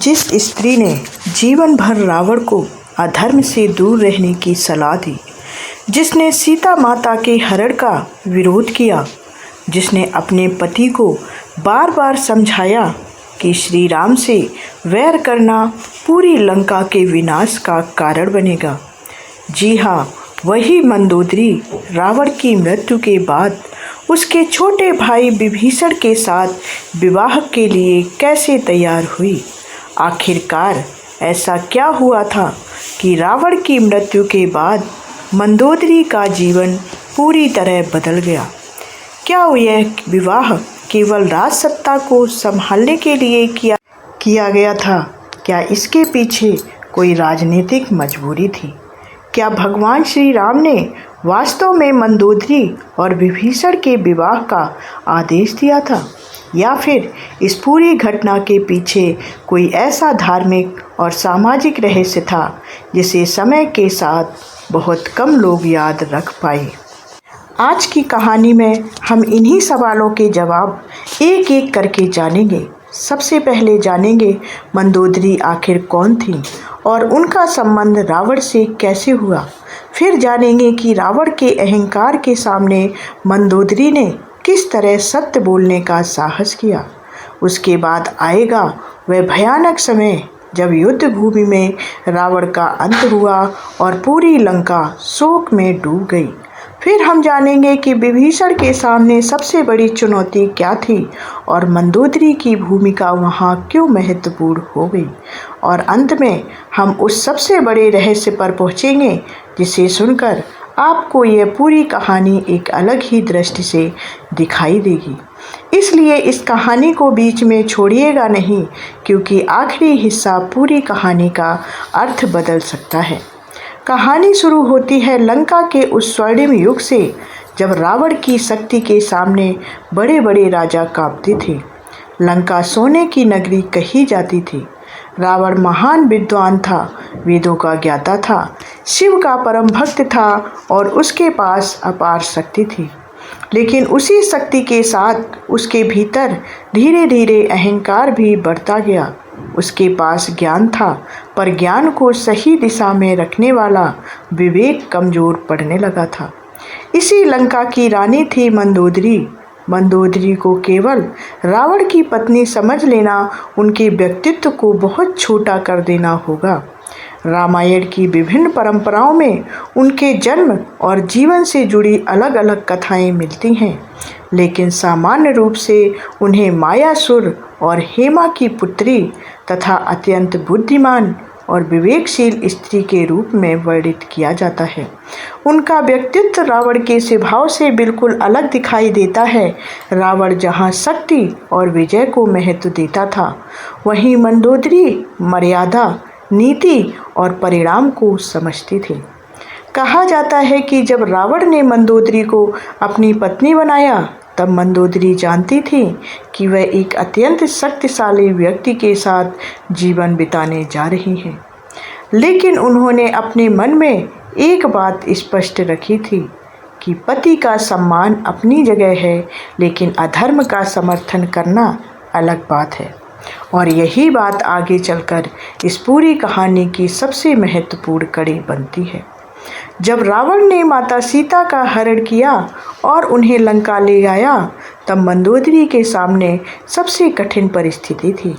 जिस स्त्री ने जीवन भर रावण को अधर्म से दूर रहने की सलाह दी, जिसने सीता माता के हरण का विरोध किया, जिसने अपने पति को बार बार समझाया कि श्री राम से वैर करना पूरी लंका के विनाश का कारण बनेगा। जी हाँ, वही मंदोदरी रावण की मृत्यु के बाद उसके छोटे भाई विभीषण के साथ विवाह के लिए कैसे तैयार हुई। आखिरकार ऐसा क्या हुआ था कि रावण की मृत्यु के बाद मंदोदरी का जीवन पूरी तरह बदल गया। क्या यह विवाह केवल राजसत्ता को संभालने के लिए किया गया था? क्या इसके पीछे कोई राजनीतिक मजबूरी थी? क्या भगवान श्री राम ने वास्तव में मंदोदरी और विभीषण के विवाह का आदेश दिया था, या फिर इस पूरी घटना के पीछे कोई ऐसा धार्मिक और सामाजिक रहस्य था जिसे समय के साथ बहुत कम लोग याद रख पाए? आज की कहानी में हम इन्हीं सवालों के जवाब एक एक करके जानेंगे। सबसे पहले जानेंगे मंदोदरी आखिर कौन थी और उनका संबंध रावण से कैसे हुआ। फिर जानेंगे कि रावण के अहंकार के सामने मंदोदरी ने किस तरह सत्य बोलने का साहस किया। उसके बाद आएगा वह भयानक समय जब युद्ध भूमि में रावण का अंत हुआ और पूरी लंका शोक में डूब गई। फिर हम जानेंगे कि विभीषण के सामने सबसे बड़ी चुनौती क्या थी और मंदोदरी की भूमिका वहाँ क्यों महत्वपूर्ण हो गई। और अंत में हम उस सबसे बड़े रहस्य पर पहुँचेंगे जिसे सुनकर आपको यह पूरी कहानी एक अलग ही दृष्टि से दिखाई देगी। इसलिए इस कहानी को बीच में छोड़िएगा नहीं, क्योंकि आखिरी हिस्सा पूरी कहानी का अर्थ बदल सकता है। कहानी शुरू होती है लंका के उस स्वर्णिम युग से जब रावण की शक्ति के सामने बड़े बड़े राजा कांपते थे। लंका सोने की नगरी कही जाती थी। रावण महान विद्वान था, वेदों का ज्ञाता था, शिव का परम भक्त था और उसके पास अपार शक्ति थी। लेकिन उसी शक्ति के साथ उसके भीतर धीरे धीरे अहंकार भी बढ़ता गया। उसके पास ज्ञान था, पर ज्ञान को सही दिशा में रखने वाला विवेक कमजोर पड़ने लगा था। इसी लंका की रानी थी मंदोदरी। मंदोदरी को केवल रावण की पत्नी समझ लेना उनके व्यक्तित्व को बहुत छोटा कर देना होगा। रामायण की विभिन्न परंपराओं में उनके जन्म और जीवन से जुड़ी अलग अलग कथाएं मिलती हैं, लेकिन सामान्य रूप से उन्हें मायासुर और हेमा की पुत्री तथा अत्यंत बुद्धिमान और विवेकशील स्त्री के रूप में वर्णित किया जाता है। उनका व्यक्तित्व रावण के स्वभाव से बिल्कुल अलग दिखाई देता है। रावण जहाँ शक्ति और विजय को महत्व देता था, वहीं मंदोदरी मर्यादा, नीति और परिणाम को समझती थी। कहा जाता है कि जब रावण ने मंदोदरी को अपनी पत्नी बनाया, तब मंदोदरी जानती थी कि वह एक अत्यंत शक्तिशाली व्यक्ति के साथ जीवन बिताने जा रही है। लेकिन उन्होंने अपने मन में एक बात स्पष्ट रखी थी कि पति का सम्मान अपनी जगह है, लेकिन अधर्म का समर्थन करना अलग बात है। और यही बात आगे चलकर इस पूरी कहानी की सबसे महत्वपूर्ण कड़ी बनती है। जब रावण ने माता सीता का हरण किया और उन्हें लंका ले आया, तब मंदोदरी के सामने सबसे कठिन परिस्थिति थी।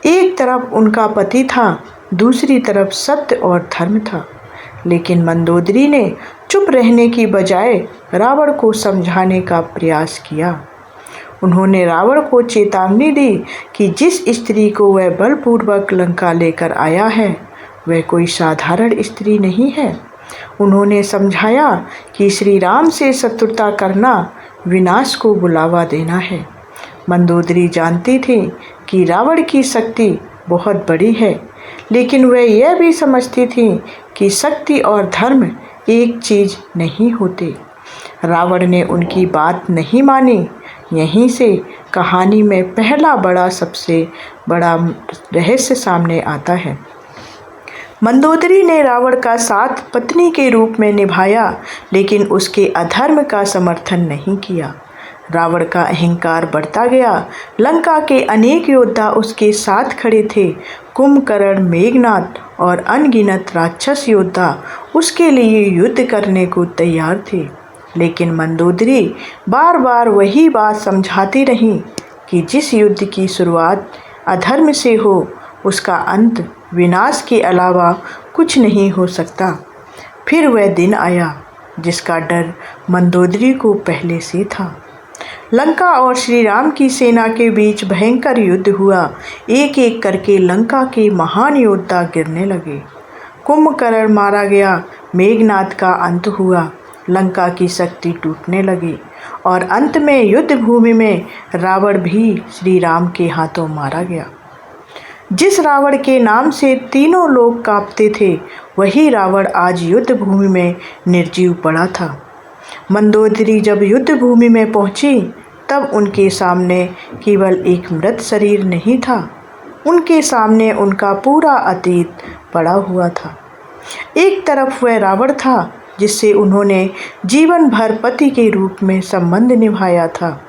एक तरफ उनका पति था, दूसरी तरफ सत्य और धर्म था। लेकिन मंदोदरी ने चुप रहने की बजाय रावण को समझाने का प्रयास किया। उन्होंने रावण को चेतावनी दी कि जिस स्त्री को वह बलपूर्वक लंका लेकर आया है, वह कोई साधारण स्त्री नहीं है। उन्होंने समझाया कि श्री राम से शत्रुता करना विनाश को बुलावा देना है। मंदोदरी जानती थी कि रावण की शक्ति बहुत बड़ी है, लेकिन वह यह भी समझती थी कि शक्ति और धर्म एक चीज़ नहीं होते। रावण ने उनकी बात नहीं मानी। यहीं से कहानी में पहला सबसे बड़ा रहस्य सामने आता है। मंदोदरी ने रावण का साथ पत्नी के रूप में निभाया, लेकिन उसके अधर्म का समर्थन नहीं किया। रावण का अहंकार बढ़ता गया। लंका के अनेक योद्धा उसके साथ खड़े थे। कुंभकर्ण, मेघनाद और अनगिनत राक्षस योद्धा उसके लिए युद्ध करने को तैयार थे। लेकिन मंदोदरी बार बार वही बात समझाती रही कि जिस युद्ध की शुरुआत अधर्म से हो उसका अंत विनाश के अलावा कुछ नहीं हो सकता। फिर वह दिन आया जिसका डर मंदोदरी को पहले से था। लंका और श्री राम की सेना के बीच भयंकर युद्ध हुआ। एक एक करके लंका के महान योद्धा गिरने लगे। कुंभकर्ण मारा गया, मेघनाद का अंत हुआ, लंका की शक्ति टूटने लगी और अंत में युद्ध भूमि में रावण भी श्री राम के हाथों मारा गया। जिस रावण के नाम से तीनों लोग कांपते थे, वही रावण आज युद्ध भूमि में निर्जीव पड़ा था। मंदोदरी जब युद्ध भूमि में पहुंची तब उनके सामने केवल एक मृत शरीर नहीं था, उनके सामने उनका पूरा अतीत पड़ा हुआ था। एक तरफ वह रावण था जिससे उन्होंने जीवन भर पति के रूप में संबंध निभाया था,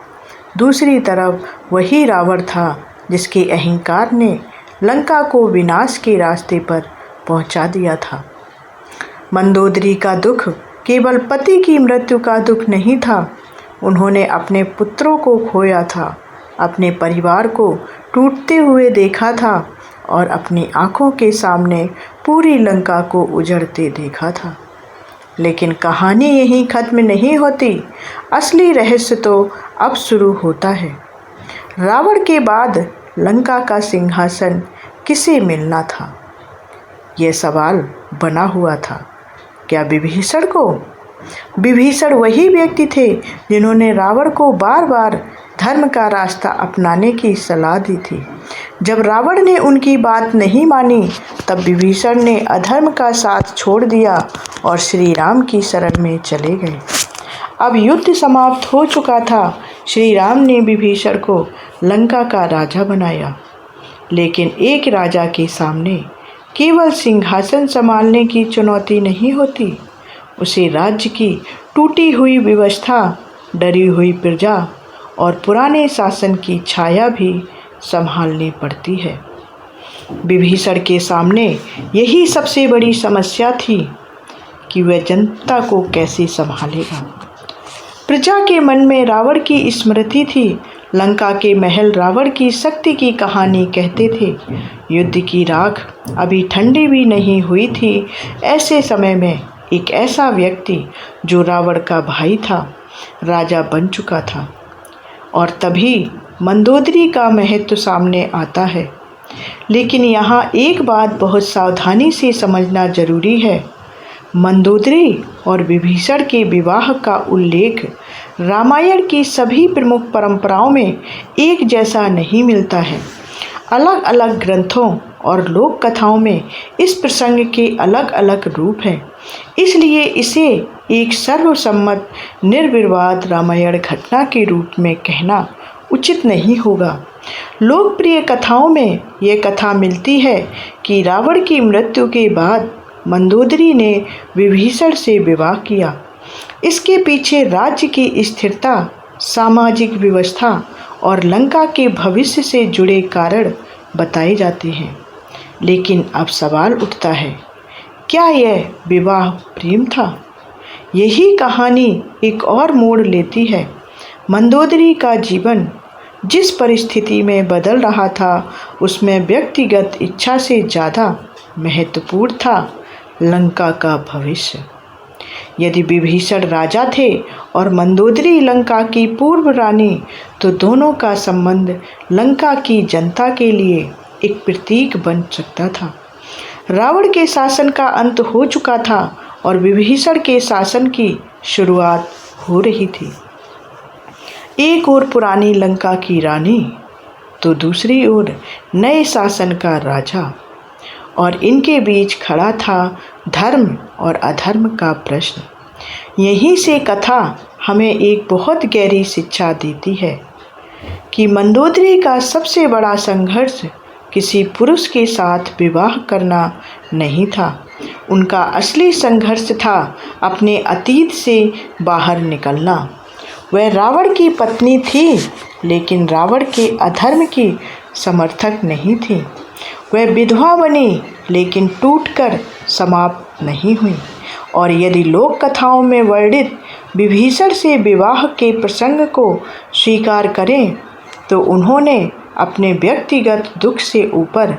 दूसरी तरफ वही रावण था जिसके अहंकार ने लंका को विनाश के रास्ते पर पहुंचा दिया था। मंदोदरी का दुख केवल पति की मृत्यु का दुख नहीं था, उन्होंने अपने पुत्रों को खोया था, अपने परिवार को टूटते हुए देखा था और अपनी आंखों के सामने पूरी लंका को उजड़ते देखा था। लेकिन कहानी यहीं खत्म नहीं होती, असली रहस्य तो अब शुरू होता है। रावण के बाद लंका का सिंहासन किसे मिलना था? यह सवाल बना हुआ था। क्या विभीषण को? विभीषण वही व्यक्ति थे जिन्होंने रावण को बार बार धर्म का रास्ता अपनाने की सलाह दी थी। जब रावण ने उनकी बात नहीं मानी तब विभीषण ने अधर्म का साथ छोड़ दिया और श्री राम की शरण में चले गए। अब युद्ध समाप्त हो चुका था। श्री राम ने विभीषण को लंका का राजा बनाया। लेकिन एक राजा के सामने केवल सिंहासन संभालने की चुनौती नहीं होती, उसे राज्य की टूटी हुई व्यवस्था, डरी हुई प्रजा और पुराने शासन की छाया भी संभालनी पड़ती है। विभीषण के सामने यही सबसे बड़ी समस्या थी कि वह जनता को कैसे संभालेगा। प्रजा के मन में रावण की स्मृति थी। लंका के महल रावण की शक्ति की कहानी कहते थे। युद्ध की राख अभी ठंडी भी नहीं हुई थी। ऐसे समय में एक ऐसा व्यक्ति जो रावण का भाई था, राजा बन चुका था। और तभी मंदोदरी का महत्व सामने आता है। लेकिन यहाँ एक बात बहुत सावधानी से समझना जरूरी है। मंदोदरी और विभीषण के विवाह का उल्लेख रामायण की सभी प्रमुख परंपराओं में एक जैसा नहीं मिलता है। अलग अलग ग्रंथों और लोक कथाओं में इस प्रसंग के अलग अलग रूप हैं। इसलिए इसे एक सर्वसम्मत निर्विवाद रामायण घटना के रूप में कहना उचित नहीं होगा। लोकप्रिय कथाओं में यह कथा मिलती है कि रावण की मृत्यु के बाद मंदोदरी ने विभीषण से विवाह किया। इसके पीछे राज्य की स्थिरता, सामाजिक व्यवस्था और लंका के भविष्य से जुड़े कारण बताए जाते हैं। लेकिन अब सवाल उठता है, क्या यह विवाह प्रेम था? यही कहानी एक और मोड़ लेती है। मंदोदरी का जीवन जिस परिस्थिति में बदल रहा था, उसमें व्यक्तिगत इच्छा से ज़्यादा महत्वपूर्ण था लंका का भविष्य। यदि विभीषण राजा थे और मंदोदरी लंका की पूर्व रानी, तो दोनों का संबंध लंका की जनता के लिए एक प्रतीक बन सकता था। रावण के शासन का अंत हो चुका था और विभीषण के शासन की शुरुआत हो रही थी। एक ओर पुरानी लंका की रानी तो दूसरी ओर नए शासन का राजा, और इनके बीच खड़ा था धर्म और अधर्म का प्रश्न। यहीं से कथा हमें एक बहुत गहरी शिक्षा देती है कि मंदोदरी का सबसे बड़ा संघर्ष किसी पुरुष के साथ विवाह करना नहीं था। उनका असली संघर्ष था अपने अतीत से बाहर निकलना। वह रावण की पत्नी थी, लेकिन रावण के अधर्म की समर्थक नहीं थी। वह विधवा बनी, लेकिन टूटकर समाप्त नहीं हुई। और यदि लोक कथाओं में वर्णित विभीषण से विवाह के प्रसंग को स्वीकार करें, तो उन्होंने अपने व्यक्तिगत दुख से ऊपर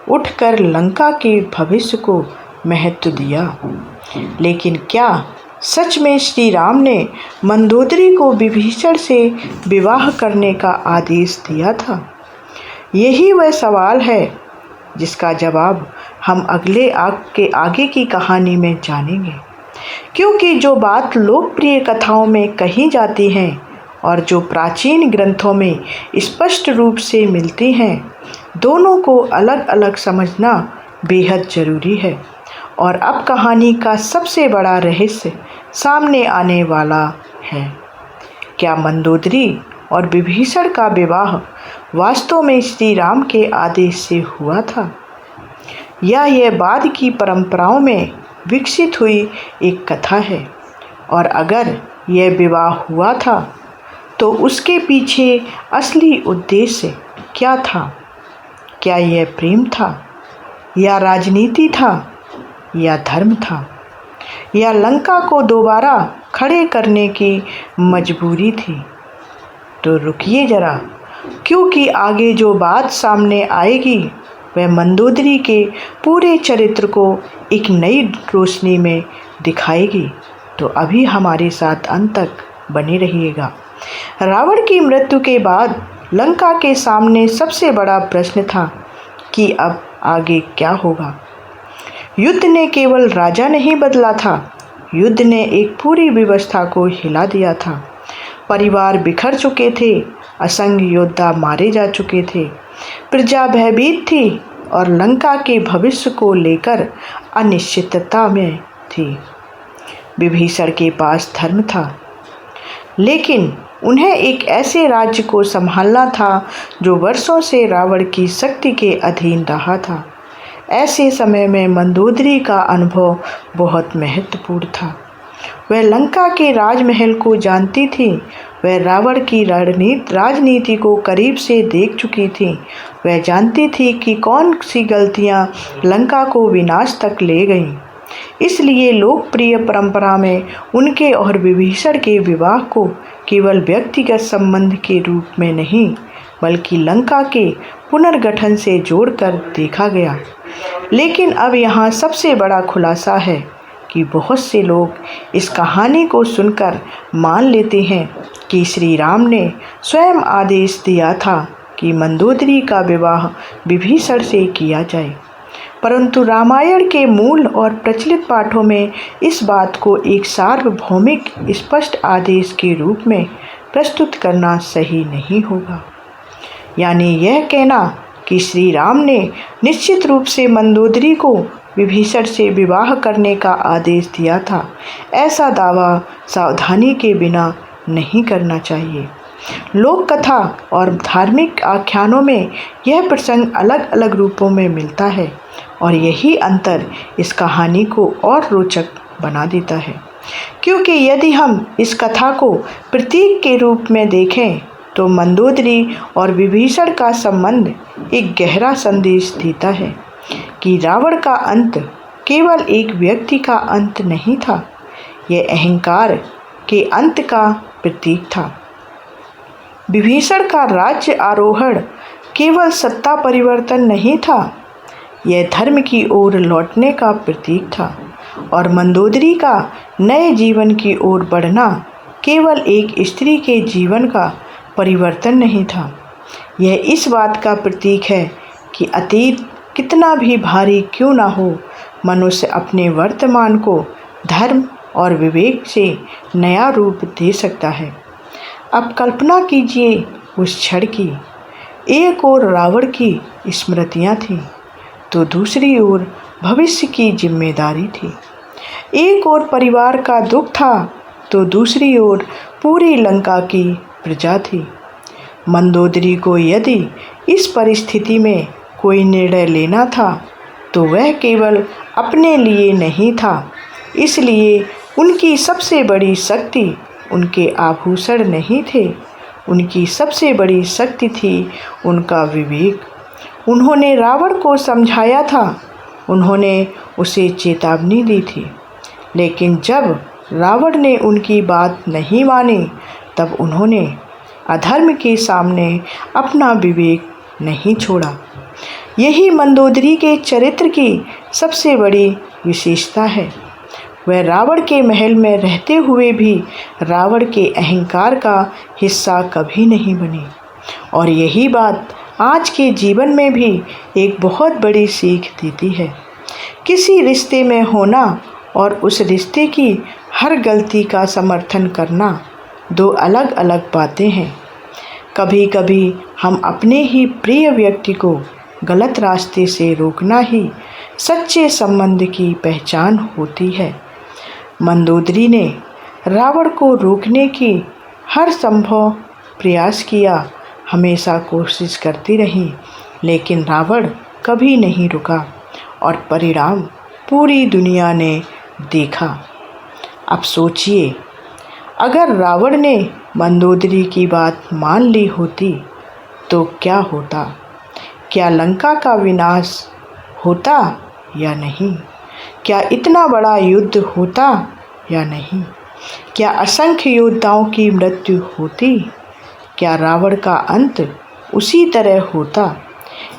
उठकर लंका के भविष्य को महत्व दिया। लेकिन क्या सच में श्री राम ने मंदोदरी को विभीषण से विवाह करने का आदेश दिया था? यही वह सवाल है जिसका जवाब हम आगे की कहानी में जानेंगे। क्योंकि जो बात लोकप्रिय कथाओं में कही जाती हैं और जो प्राचीन ग्रंथों में स्पष्ट रूप से मिलती हैं, दोनों को अलग अलग समझना बेहद ज़रूरी है। और अब कहानी का सबसे बड़ा रहस्य सामने आने वाला है। क्या मंदोदरी और विभीषण का विवाह वास्तव में श्री राम के आदेश से हुआ था, या यह बाद की परंपराओं में विकसित हुई एक कथा है? और अगर यह विवाह हुआ था, तो उसके पीछे असली उद्देश्य क्या था? क्या यह प्रेम था, या राजनीति था, या धर्म था, या लंका को दोबारा खड़े करने की मजबूरी थी? तो रुकिए जरा, क्योंकि आगे जो बात सामने आएगी वह मंदोदरी के पूरे चरित्र को एक नई रोशनी में दिखाएगी। तो अभी हमारे साथ अंत तक बने रहिएगा। रावण की मृत्यु के बाद लंका के सामने सबसे बड़ा प्रश्न था कि अब आगे क्या होगा। युद्ध ने केवल राजा नहीं बदला था, युद्ध ने एक पूरी व्यवस्था को हिला दिया था। परिवार बिखर चुके थे, असंख्य योद्धा मारे जा चुके थे, प्रजा भयभीत थी और लंका के भविष्य को लेकर अनिश्चितता में थी। विभीषण के पास धर्म था, लेकिन उन्हें एक ऐसे राज्य को संभालना था जो वर्षों से रावण की शक्ति के अधीन रहा था। ऐसे समय में मंदोदरी का अनुभव बहुत महत्वपूर्ण था। वह लंका के राजमहल को जानती थी, वह रावण की राजनीति को करीब से देख चुकी थी। वह जानती थी कि कौन सी गलतियां लंका को विनाश तक ले गईं। इसलिए लोकप्रिय परंपरा में उनके और विभीषण के विवाह को केवल व्यक्तिगत संबंध के रूप में नहीं, बल्कि लंका के पुनर्गठन से जोड़कर देखा गया। लेकिन अब यहाँ सबसे बड़ा खुलासा है कि बहुत से लोग इस कहानी को सुनकर मान लेते हैं कि श्री राम ने स्वयं आदेश दिया था कि मंदोदरी का विवाह विभीषण से किया जाए। परंतु रामायण के मूल और प्रचलित पाठों में इस बात को एक सार्वभौमिक स्पष्ट आदेश के रूप में प्रस्तुत करना सही नहीं होगा। यानी यह कहना कि श्री राम ने निश्चित रूप से मंदोदरी को विभीषण से विवाह करने का आदेश दिया था, ऐसा दावा सावधानी के बिना नहीं करना चाहिए। लोक कथा और धार्मिक आख्यानों में यह प्रसंग अलग अलग रूपों में मिलता है और यही अंतर इस कहानी को और रोचक बना देता है। क्योंकि यदि हम इस कथा को प्रतीक के रूप में देखें तो मंदोदरी और विभीषण का संबंध एक गहरा संदेश देता है कि रावण का अंत केवल एक व्यक्ति का अंत नहीं था, यह अहंकार के अंत का प्रतीक था। विभीषण का राज्य आरोहण केवल सत्ता परिवर्तन नहीं था, यह धर्म की ओर लौटने का प्रतीक था। और मंदोदरी का नए जीवन की ओर बढ़ना केवल एक स्त्री के जीवन का परिवर्तन नहीं था, यह इस बात का प्रतीक है कि अतीत कितना भी भारी क्यों ना हो, मनुष्य अपने वर्तमान को धर्म और विवेक से नया रूप दे सकता है। अब कल्पना कीजिए उस क्षण की, एक ओर रावण की स्मृतियाँ थीं, तो दूसरी ओर भविष्य की जिम्मेदारी थी। एक ओर परिवार का दुख था, तो दूसरी ओर पूरी लंका की प्रजा थी। मंदोदरी को यदि इस परिस्थिति में कोई निर्णय लेना था, तो वह केवल अपने लिए नहीं था, इसलिए उनकी सबसे बड़ी शक्ति उनके आभूषण नहीं थे, उनकी सबसे बड़ी शक्ति थी उनका विवेक। उन्होंने रावण को समझाया था, उन्होंने उसे चेतावनी दी थी, लेकिन जब रावण ने उनकी बात नहीं मानी तब उन्होंने अधर्म के सामने अपना विवेक नहीं छोड़ा। यही मंदोदरी के चरित्र की सबसे बड़ी विशेषता है। वह रावण के महल में रहते हुए भी रावण के अहंकार का हिस्सा कभी नहीं बनी। और यही बात आज के जीवन में भी एक बहुत बड़ी सीख देती है। किसी रिश्ते में होना और उस रिश्ते की हर गलती का समर्थन करना दो अलग अलग बातें हैं। कभी कभी हम अपने ही प्रिय व्यक्ति को गलत रास्ते से रोकना ही सच्चे संबंध की पहचान होती है। मंदोदरी ने रावण को रोकने की हर संभव प्रयास किया, हमेशा कोशिश करती रही, लेकिन रावण कभी नहीं रुका और परिणाम पूरी दुनिया ने देखा। अब सोचिए, अगर रावण ने मंदोदरी की बात मान ली होती तो क्या होता? क्या लंका का विनाश होता या नहीं? क्या इतना बड़ा युद्ध होता या नहीं? क्या असंख्य योद्धाओं की मृत्यु होती? क्या रावण का अंत उसी तरह होता?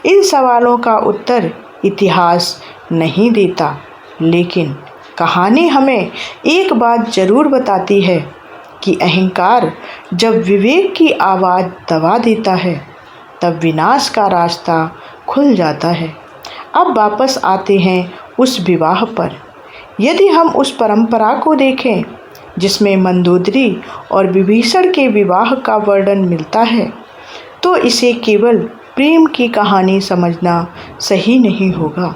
इन सवालों का उत्तर इतिहास नहीं देता, लेकिन कहानी हमें एक बात जरूर बताती है कि अहंकार जब विवेक की आवाज़ दबा देता है तब विनाश का रास्ता खुल जाता है। अब वापस आते हैं उस विवाह पर। यदि हम उस परंपरा को देखें जिसमें मंदोदरी और विभीषण के विवाह का वर्णन मिलता है, तो इसे केवल प्रेम की कहानी समझना सही नहीं होगा।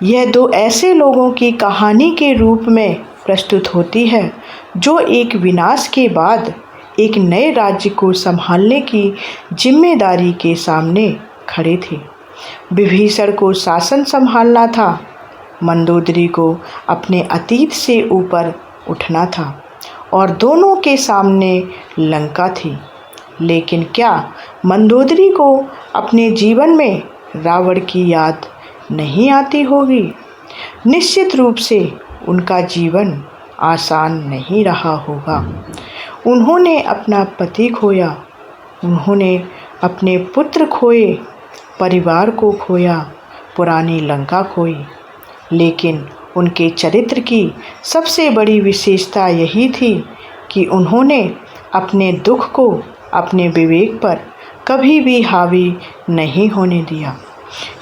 यह दो ऐसे लोगों की कहानी के रूप में प्रस्तुत होती है जो एक विनाश के बाद एक नए राज्य को संभालने की जिम्मेदारी के सामने खड़े थे। विभीषण को शासन संभालना था, मंदोदरी को अपने अतीत से ऊपर उठना था, और दोनों के सामने लंका थी। लेकिन क्या मंदोदरी को अपने जीवन में रावण की याद नहीं आती होगी? निश्चित रूप से उनका जीवन आसान नहीं रहा होगा। उन्होंने अपना पति खोया, उन्होंने अपने पुत्र खोए, परिवार को खोया, पुरानी लंका खोई। लेकिन उनके चरित्र की सबसे बड़ी विशेषता यही थी कि उन्होंने अपने दुख को अपने विवेक पर कभी भी हावी नहीं होने दिया।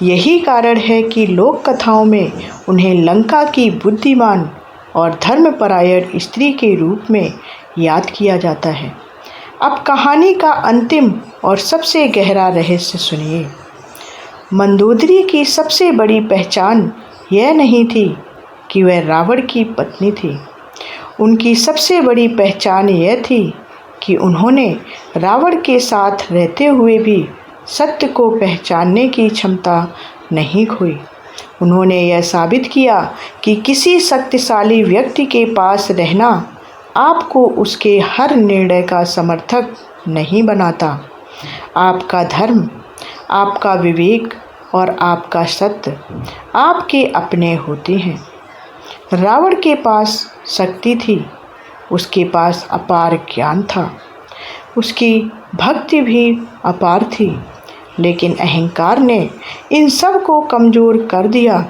यही कारण है कि लोक कथाओं में उन्हें लंका की बुद्धिमान और धर्मपरायण स्त्री के रूप में याद किया जाता है। अब कहानी का अंतिम और सबसे गहरा रहस्य सुनिए। मंदोदरी की सबसे बड़ी पहचान यह नहीं थी कि वह रावण की पत्नी थी। उनकी सबसे बड़ी पहचान यह थी कि उन्होंने रावण के साथ रहते हुए भी सत्य को पहचानने की क्षमता नहीं खोई। उन्होंने यह साबित किया कि किसी शक्तिशाली व्यक्ति के पास रहना आपको उसके हर निर्णय का समर्थक नहीं बनाता। आपका धर्म, आपका विवेक और आपका सत्य आपके अपने होते हैं। रावण के पास शक्ति थी, उसके पास अपार ज्ञान था, उसकी भक्ति भी अपार थी, लेकिन अहंकार ने इन सब को कमज़ोर कर दिया।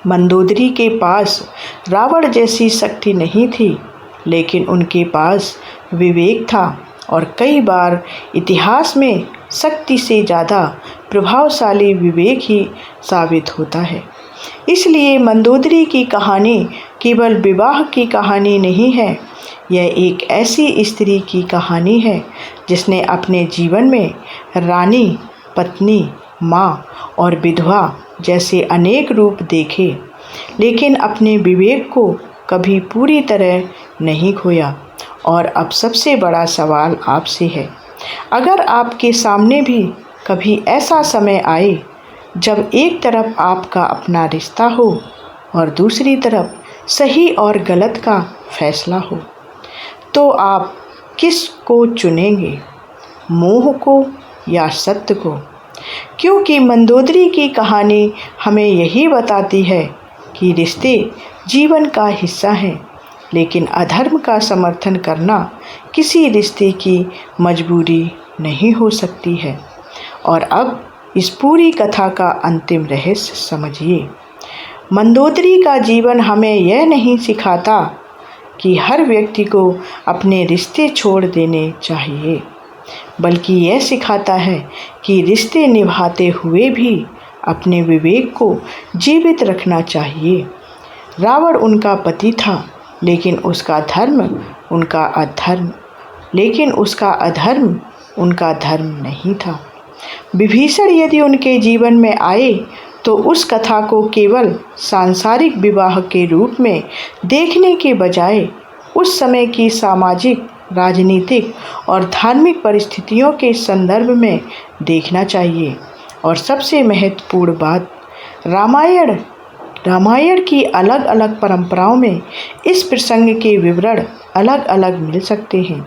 मंदोदरी के पास रावण जैसी शक्ति नहीं थी, लेकिन उनके पास विवेक था, और कई बार इतिहास में शक्ति से ज़्यादा प्रभावशाली विवेक ही साबित होता है। इसलिए मंदोदरी की कहानी केवल विवाह की कहानी नहीं है, यह एक ऐसी स्त्री की कहानी है जिसने अपने जीवन में रानी, पत्नी, माँ और विधवा जैसे अनेक रूप देखे, लेकिन अपने विवेक को कभी पूरी तरह नहीं खोया। और अब सबसे बड़ा सवाल आपसे है, अगर आपके सामने भी कभी ऐसा समय आए जब एक तरफ आपका अपना रिश्ता हो और दूसरी तरफ सही और गलत का फैसला हो, तो आप किस को चुनेंगे, मोह को या सत्य को? क्योंकि मंदोदरी की कहानी हमें यही बताती है कि रिश्ते जीवन का हिस्सा हैं, लेकिन अधर्म का समर्थन करना किसी रिश्ते की मजबूरी नहीं हो सकती है। और अब इस पूरी कथा का अंतिम रहस्य समझिए। मंदोदरी का जीवन हमें यह नहीं सिखाता कि हर व्यक्ति को अपने रिश्ते छोड़ देने चाहिए, बल्कि यह सिखाता है कि रिश्ते निभाते हुए भी अपने विवेक को जीवित रखना चाहिए। रावण उनका पति था, लेकिन उसका अधर्म उनका धर्म नहीं था। विभीषण यदि उनके जीवन में आए तो उस कथा को केवल सांसारिक विवाह के रूप में देखने के बजाय उस समय की सामाजिक, राजनीतिक और धार्मिक परिस्थितियों के संदर्भ में देखना चाहिए। और सबसे महत्वपूर्ण बात, रामायण की अलग अलग परंपराओं में इस प्रसंग के विवरण अलग अलग मिल सकते हैं।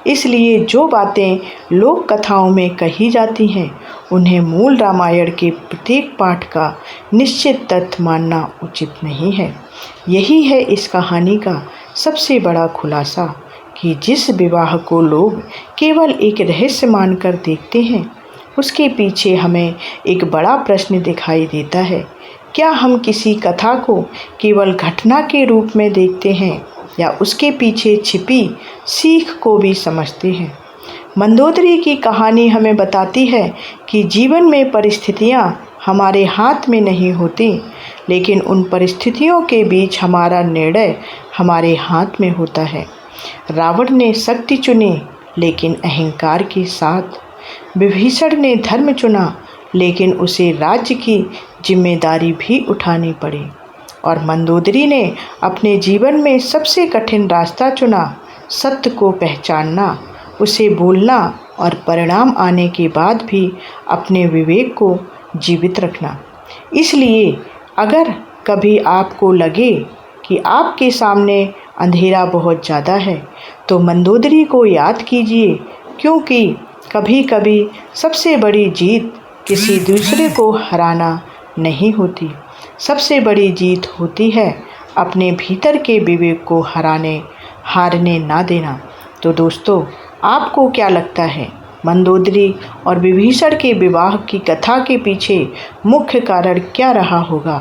इसलिए जो बातें लोक कथाओं में कही जाती हैं, उन्हें मूल रामायण के प्रत्येक पाठ का निश्चित तथ्य मानना उचित नहीं है। यही है इस कहानी का सबसे बड़ा खुलासा कि जिस विवाह को लोग केवल एक रहस्य मानकर देखते हैं, उसके पीछे हमें एक बड़ा प्रश्न दिखाई देता है। क्या हम किसी कथा को केवल घटना के रूप में देखते हैं या उसके पीछे छिपी सीख को भी समझते हैं? मंदोदरी की कहानी हमें बताती है कि जीवन में परिस्थितियाँ हमारे हाथ में नहीं होती, लेकिन उन परिस्थितियों के बीच हमारा निर्णय हमारे हाथ में होता है। रावण ने शक्ति चुनी, लेकिन अहंकार के साथ। विभीषण ने धर्म चुना, लेकिन उसे राज्य की जिम्मेदारी भी उठानी पड़ी। और मंदोदरी ने अपने जीवन में सबसे कठिन रास्ता चुना, सत्य को पहचानना, उसे बोलना और परिणाम आने के बाद भी अपने विवेक को जीवित रखना। इसलिए अगर कभी आपको लगे कि आपके सामने अंधेरा बहुत ज़्यादा है, तो मंदोदरी को याद कीजिए, क्योंकि कभी कभी सबसे बड़ी जीत किसी दूसरे को हराना नहीं होती। सबसे बड़ी जीत होती है अपने भीतर के विवेक को हारने ना देना। तो दोस्तों, आपको क्या लगता है, मंदोदरी और विभीषण के विवाह की कथा के पीछे मुख्य कारण क्या रहा होगा?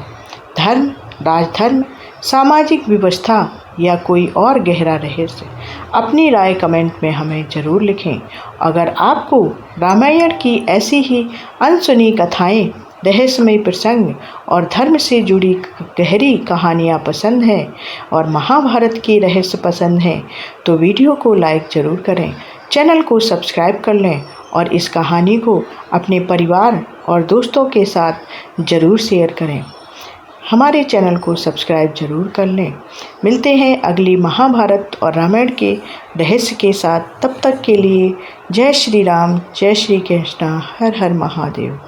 धर्म, राजधर्म, सामाजिक व्यवस्था या कोई और गहरा रहस्य? अपनी राय कमेंट में हमें ज़रूर लिखें। अगर आपको रामायण की ऐसी ही अनसुनी कथाएं, रहस्यमय प्रसंग और धर्म से जुड़ी गहरी कहानियाँ पसंद हैं और महाभारत के रहस्य पसंद हैं, तो वीडियो को लाइक ज़रूर करें, चैनल को सब्सक्राइब कर लें और इस कहानी को अपने परिवार और दोस्तों के साथ ज़रूर शेयर करें। हमारे चैनल को सब्सक्राइब ज़रूर कर लें। मिलते हैं अगली महाभारत और रामायण के रहस्य के साथ। तब तक के लिए जय श्री राम, जय श्री कृष्ण, हर हर महादेव।